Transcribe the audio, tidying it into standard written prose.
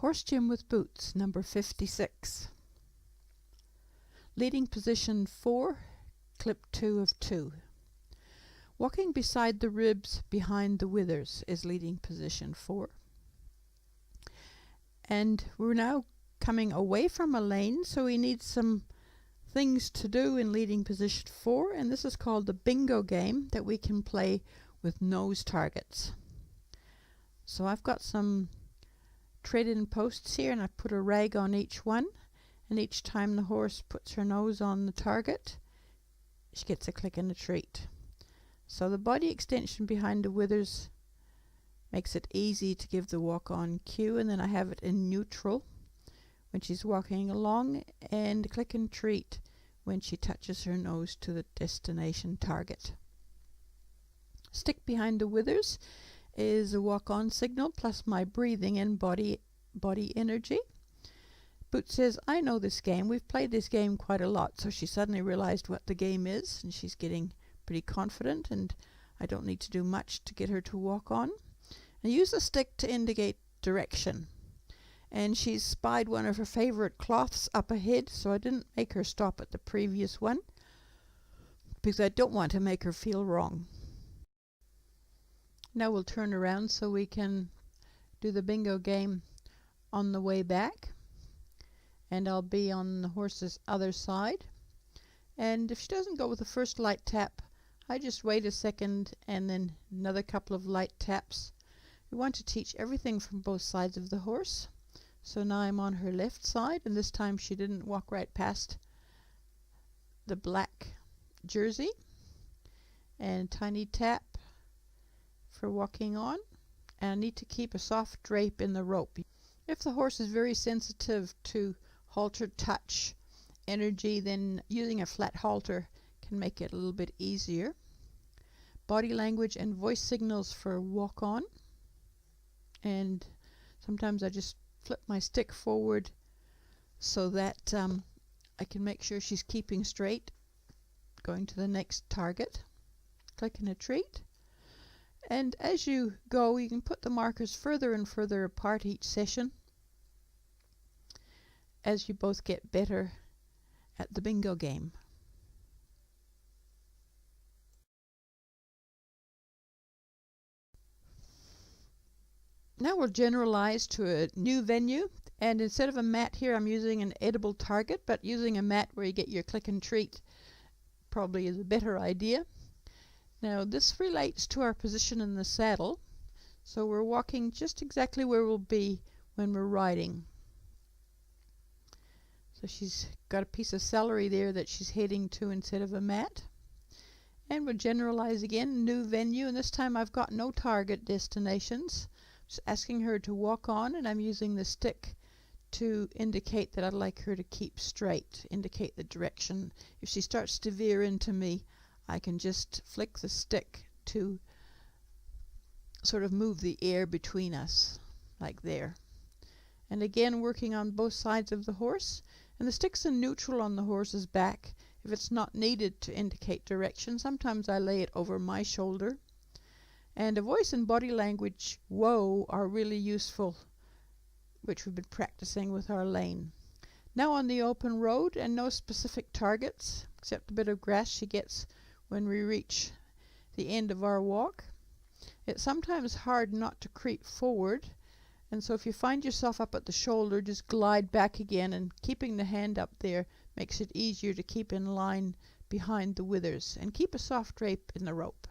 HorseGym with boots, number 56. Leading position 4, clip 2 of 2. Walking beside the ribs behind the withers is leading position 4. And we're now coming away from a lane, so we need some things to do in leading position 4, and this is called the bingo game that we can play with nose targets. So I've got some tread-in posts here, and I've put a rag on each one, and each time the horse puts her nose on the target, she gets a click and a treat. So the body extension behind the withers makes it easy to give the walk-on cue, and then I have it in neutral when she's walking along, and click and treat when she touches her nose to the destination target. Stick behind the withers is a walk-on signal plus my breathing and body energy. Boot says, I know this game. We've played this game quite a lot. So she suddenly realized what the game is, and she's getting pretty confident, and I don't need to do much to get her to walk on. I use the stick to indicate direction. And she's spied one of her favorite cloths up ahead, so I didn't make her stop at the previous one because I don't want to make her feel wrong. Now we'll turn around so we can do the bingo game on the way back, and I'll be on the horse's other side, and if she doesn't go with the first light tap, I just wait a second and then another couple of light taps. We want to teach everything from both sides of the horse. So now I'm on her left side, and this time she didn't walk right past the black jersey, and tiny tap for walking on, and I need to keep a soft drape in the rope. If the horse is very sensitive to halter touch energy, then using a flat halter can make it a little bit easier. Body language and voice signals for walk on, and sometimes I just flip my stick forward so that I can make sure she's keeping straight, going to the next target. Click and a treat. And as you go, you can put the markers further and further apart each session as you both get better at the bingo game. Now we'll generalize to a new venue, and instead of a mat here, I'm using an edible target, but using a mat where you get your click and treat probably is a better idea. Now this relates to our position in the saddle, so we're walking just exactly where we'll be when we're riding. So she's got a piece of celery there that she's heading to instead of a mat. And we'll generalize again, new venue, and this time I've got no target destinations. Just asking her to walk on, and I'm using the stick to indicate that I'd like her to keep straight, indicate the direction. If she starts to veer into me, I can just flick the stick to sort of move the air between us, like there. And again, working on both sides of the horse, and the stick's in neutral on the horse's back if it's not needed to indicate direction. Sometimes I lay it over my shoulder. And a voice and body language, whoa, are really useful, which we've been practicing with our lane. Now on the open road, and no specific targets, except a bit of grass she gets when we reach the end of our walk. It's sometimes hard not to creep forward, and so if you find yourself up at the shoulder, just glide back again, and keeping the hand up there makes it easier to keep in line behind the withers, and keep a soft drape in the rope.